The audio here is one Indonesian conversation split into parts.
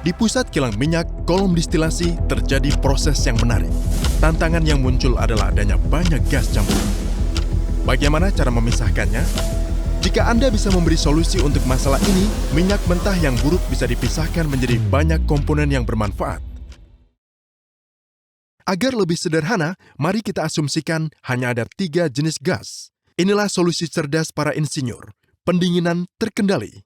Di pusat kilang minyak, kolom distilasi terjadi proses yang menarik. Tantangan yang muncul adalah adanya banyak gas campuran. Bagaimana cara memisahkannya? Jika Anda bisa memberi solusi untuk masalah ini, minyak mentah yang buruk bisa dipisahkan menjadi banyak komponen yang bermanfaat. Agar lebih sederhana, mari kita asumsikan hanya ada 3 jenis gas. Inilah solusi cerdas para insinyur. Pendinginan terkendali.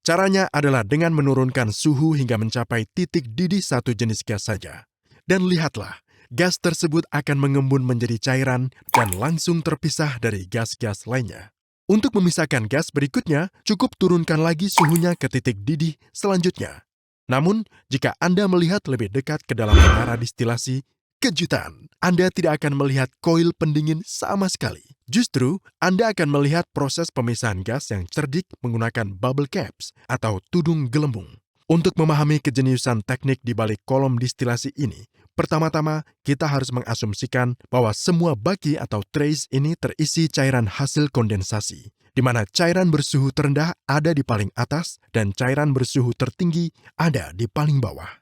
Caranya adalah dengan menurunkan suhu hingga mencapai titik didih satu jenis gas saja. Dan lihatlah, gas tersebut akan mengembun menjadi cairan dan langsung terpisah dari gas-gas lainnya. Untuk memisahkan gas berikutnya, cukup turunkan lagi suhunya ke titik didih selanjutnya. Namun, jika Anda melihat lebih dekat ke dalam menara distilasi, kejutan, Anda tidak akan melihat koil pendingin sama sekali. Justru, Anda akan melihat proses pemisahan gas yang cerdik menggunakan bubble caps atau tudung gelembung. Untuk memahami kejeniusan teknik di balik kolom distilasi ini, pertama-tama kita harus mengasumsikan bahwa semua baki atau trays ini terisi cairan hasil kondensasi, di mana cairan bersuhu terendah ada di paling atas dan cairan bersuhu tertinggi ada di paling bawah.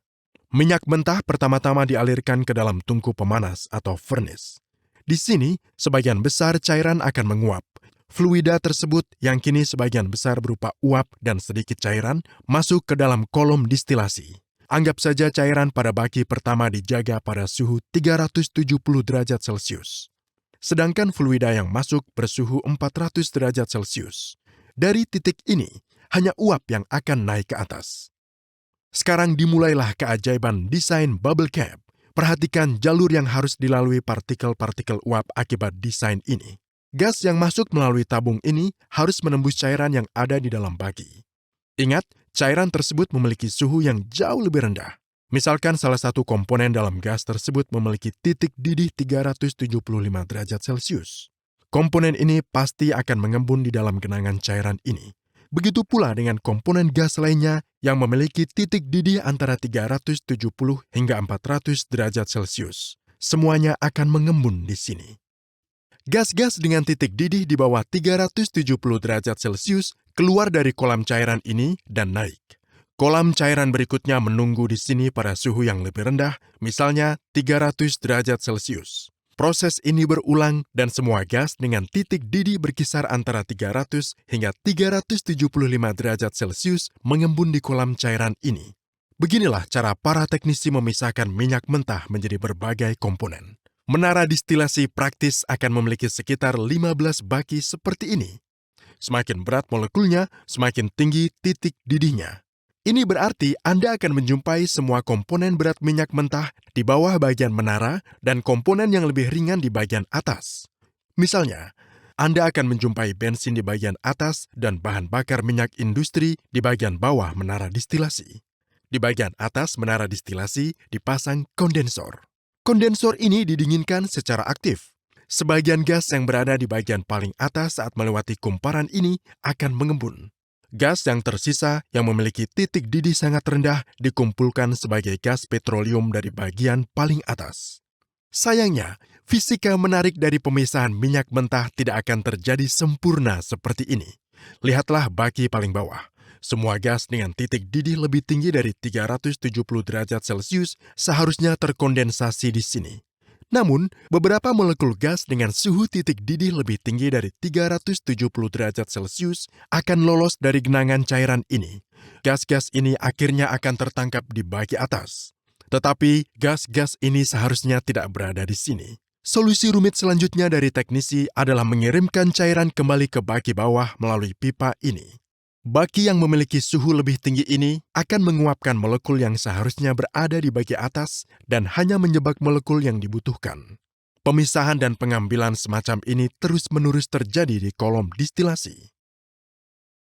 Minyak mentah pertama-tama dialirkan ke dalam tungku pemanas atau furnace. Di sini, sebagian besar cairan akan menguap. Fluida tersebut yang kini sebagian besar berupa uap dan sedikit cairan masuk ke dalam kolom distilasi. Anggap saja cairan pada baki pertama dijaga pada suhu 370 derajat Celcius. Sedangkan fluida yang masuk bersuhu 400 derajat Celcius. Dari titik ini, hanya uap yang akan naik ke atas. Sekarang dimulailah keajaiban desain bubble cap. Perhatikan jalur yang harus dilalui partikel-partikel uap akibat desain ini. Gas yang masuk melalui tabung ini harus menembus cairan yang ada di dalam baki. Ingat, cairan tersebut memiliki suhu yang jauh lebih rendah. Misalkan salah satu komponen dalam gas tersebut memiliki titik didih 375 derajat Celcius. Komponen ini pasti akan mengembun di dalam genangan cairan ini. Begitu pula dengan komponen gas lainnya yang memiliki titik didih antara 370 hingga 400 derajat Celcius. Semuanya akan mengembun di sini. Gas-gas dengan titik didih di bawah 370 derajat Celcius keluar dari kolam cairan ini dan naik. Kolam cairan berikutnya menunggu di sini pada suhu yang lebih rendah, misalnya 300 derajat Celcius. Proses ini berulang dan semua gas dengan titik didih berkisar antara 300 hingga 375 derajat Celcius mengembun di kolam cairan ini. Beginilah cara para teknisi memisahkan minyak mentah menjadi berbagai komponen. Menara distilasi praktis akan memiliki sekitar 15 baki seperti ini. Semakin berat molekulnya, semakin tinggi titik didihnya. Ini berarti Anda akan menjumpai semua komponen berat minyak mentah di bawah bagian menara dan komponen yang lebih ringan di bagian atas. Misalnya, Anda akan menjumpai bensin di bagian atas dan bahan bakar minyak industri di bagian bawah menara distilasi. Di bagian atas menara distilasi dipasang kondensor. Kondensor ini didinginkan secara aktif. Sebagian gas yang berada di bagian paling atas saat melewati kumparan ini akan mengembun. Gas yang tersisa yang memiliki titik didih sangat rendah dikumpulkan sebagai gas petroleum dari bagian paling atas. Sayangnya, fisika menarik dari pemisahan minyak mentah tidak akan terjadi sempurna seperti ini. Lihatlah baki paling bawah. Semua gas dengan titik didih lebih tinggi dari 370 derajat Celcius seharusnya terkondensasi di sini. Namun, beberapa molekul gas dengan suhu titik didih lebih tinggi dari 370 derajat Celcius akan lolos dari genangan cairan ini. Gas-gas ini akhirnya akan tertangkap di baki atas. Tetapi, gas-gas ini seharusnya tidak berada di sini. Solusi rumit selanjutnya dari teknisi adalah mengirimkan cairan kembali ke baki bawah melalui pipa ini. Baki yang memiliki suhu lebih tinggi ini akan menguapkan molekul yang seharusnya berada di baki atas dan hanya menyebak molekul yang dibutuhkan. Pemisahan dan pengambilan semacam ini terus-menerus terjadi di kolom distilasi.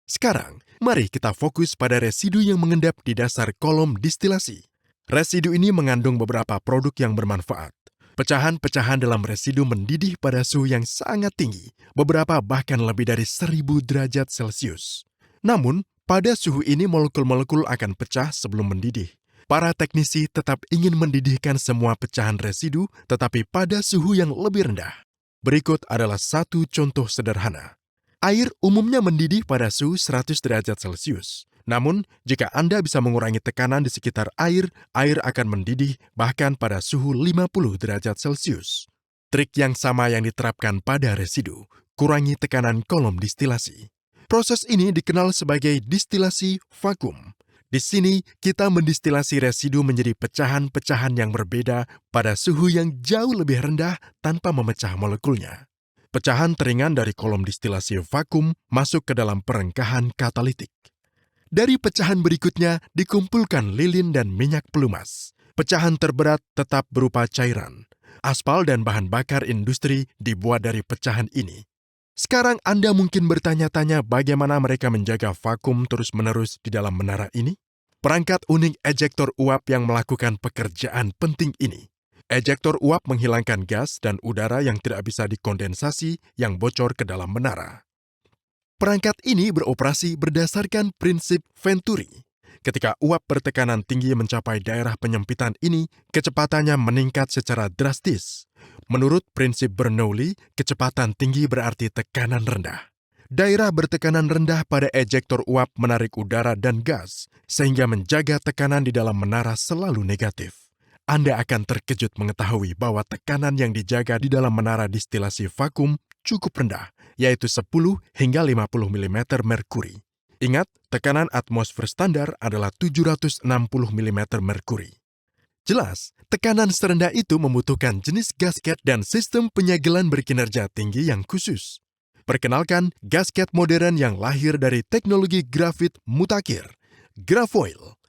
Sekarang, mari kita fokus pada residu yang mengendap di dasar kolom distilasi. Residu ini mengandung beberapa produk yang bermanfaat. Pecahan-pecahan dalam residu mendidih pada suhu yang sangat tinggi, beberapa bahkan lebih dari 1000 derajat Celcius. Namun, pada suhu ini molekul-molekul akan pecah sebelum mendidih. Para teknisi tetap ingin mendidihkan semua pecahan residu, tetapi pada suhu yang lebih rendah. Berikut adalah satu contoh sederhana. Air umumnya mendidih pada suhu 100 derajat Celcius. Namun, jika Anda bisa mengurangi tekanan di sekitar air, air akan mendidih bahkan pada suhu 50 derajat Celcius. Trik yang sama yang diterapkan pada residu, kurangi tekanan kolom distilasi. Proses ini dikenal sebagai distilasi vakum. Di sini, kita mendistilasi residu menjadi pecahan-pecahan yang berbeda pada suhu yang jauh lebih rendah tanpa memecah molekulnya. Pecahan teringan dari kolom distilasi vakum masuk ke dalam perengkahan katalitik. Dari pecahan berikutnya dikumpulkan lilin dan minyak pelumas. Pecahan terberat tetap berupa cairan. Aspal dan bahan bakar industri dibuat dari pecahan ini. Sekarang Anda mungkin bertanya-tanya bagaimana mereka menjaga vakum terus-menerus di dalam menara ini? Perangkat unik ejektor uap yang melakukan pekerjaan penting ini. Ejektor uap menghilangkan gas dan udara yang tidak bisa dikondensasi yang bocor ke dalam menara. Perangkat ini beroperasi berdasarkan prinsip Venturi. Ketika uap bertekanan tinggi mencapai daerah penyempitan ini, kecepatannya meningkat secara drastis. Menurut prinsip Bernoulli, kecepatan tinggi berarti tekanan rendah. Daerah bertekanan rendah pada ejektor uap menarik udara dan gas, sehingga menjaga tekanan di dalam menara selalu negatif. Anda akan terkejut mengetahui bahwa tekanan yang dijaga di dalam menara distilasi vakum cukup rendah, yaitu 10 hingga 50 mm merkuri. Ingat, tekanan atmosfer standar adalah 760 mm merkuri. Jelas, tekanan serendah itu membutuhkan jenis gasket dan sistem penyegelan berkinerja tinggi yang khusus. Perkenalkan gasket modern yang lahir dari teknologi grafit mutakhir, Grafoil.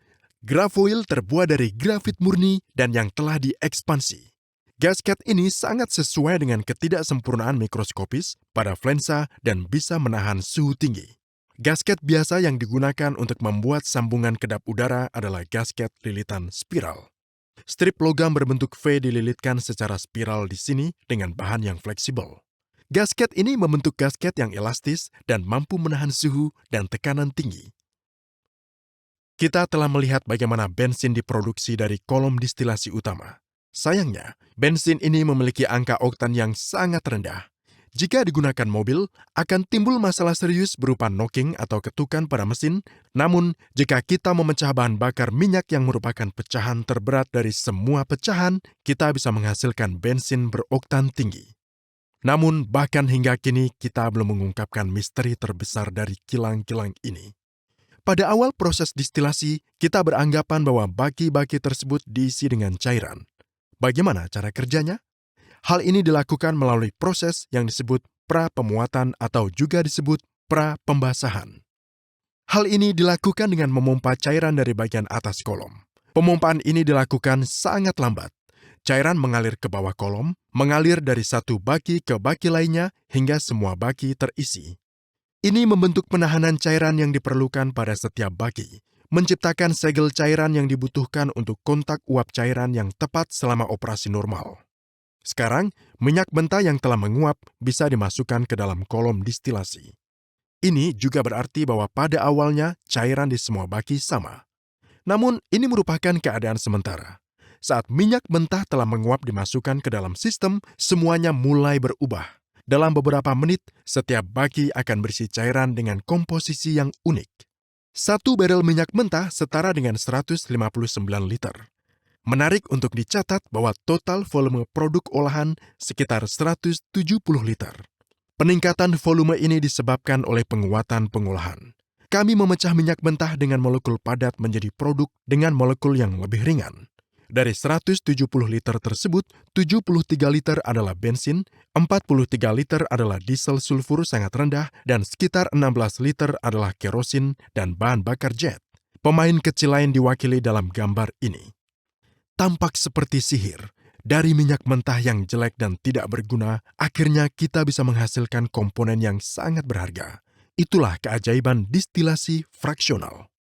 Grafoil terbuat dari grafit murni dan yang telah diekspansi. Gasket ini sangat sesuai dengan ketidaksempurnaan mikroskopis pada flensa dan bisa menahan suhu tinggi. Gasket biasa yang digunakan untuk membuat sambungan kedap udara adalah gasket lilitan spiral. Strip logam berbentuk V dililitkan secara spiral di sini dengan bahan yang fleksibel. Gasket ini membentuk gasket yang elastis dan mampu menahan suhu dan tekanan tinggi. Kita telah melihat bagaimana bensin diproduksi dari kolom distilasi utama. Sayangnya, bensin ini memiliki angka oktan yang sangat rendah. Jika digunakan mobil, akan timbul masalah serius berupa knocking atau ketukan pada mesin. Namun, jika kita memecah bahan bakar minyak yang merupakan pecahan terberat dari semua pecahan, kita bisa menghasilkan bensin beroktan tinggi. Namun, bahkan hingga kini kita belum mengungkapkan misteri terbesar dari kilang-kilang ini. Pada awal proses distilasi, kita beranggapan bahwa baki-baki tersebut diisi dengan cairan. Bagaimana cara kerjanya? Hal ini dilakukan melalui proses yang disebut pra-pemuatan atau juga disebut pra-pembasahan. Hal ini dilakukan dengan memompa cairan dari bagian atas kolom. Pemompaan ini dilakukan sangat lambat. Cairan mengalir ke bawah kolom, mengalir dari satu baki ke baki lainnya hingga semua baki terisi. Ini membentuk penahanan cairan yang diperlukan pada setiap baki, menciptakan segel cairan yang dibutuhkan untuk kontak uap cairan yang tepat selama operasi normal. Sekarang, minyak mentah yang telah menguap bisa dimasukkan ke dalam kolom distilasi. Ini juga berarti bahwa pada awalnya cairan di semua baki sama. Namun, ini merupakan keadaan sementara. Saat minyak mentah telah menguap dimasukkan ke dalam sistem, semuanya mulai berubah. Dalam beberapa menit, setiap baki akan berisi cairan dengan komposisi yang unik. 1 barel minyak mentah setara dengan 159 liter. Menarik untuk dicatat bahwa total volume produk olahan sekitar 170 liter. Peningkatan volume ini disebabkan oleh penguatan pengolahan. Kami memecah minyak mentah dengan molekul padat menjadi produk dengan molekul yang lebih ringan. Dari 170 liter tersebut, 73 liter adalah bensin, 43 liter adalah diesel sulfur sangat rendah, dan sekitar 16 liter adalah kerosin dan bahan bakar jet. Pemain kecil lain diwakili dalam gambar ini. Tampak seperti sihir. Dari minyak mentah yang jelek dan tidak berguna, akhirnya kita bisa menghasilkan komponen yang sangat berharga. Itulah keajaiban distilasi fraksional.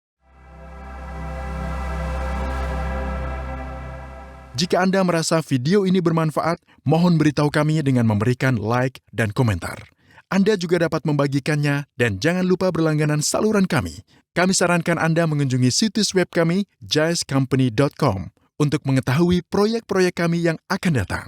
Jika Anda merasa video ini bermanfaat, mohon beritahu kami dengan memberikan like dan komentar. Anda juga dapat membagikannya dan jangan lupa berlangganan saluran kami. Kami sarankan Anda mengunjungi situs web kami, jaiscompany.com. untuk mengetahui proyek-proyek kami yang akan datang.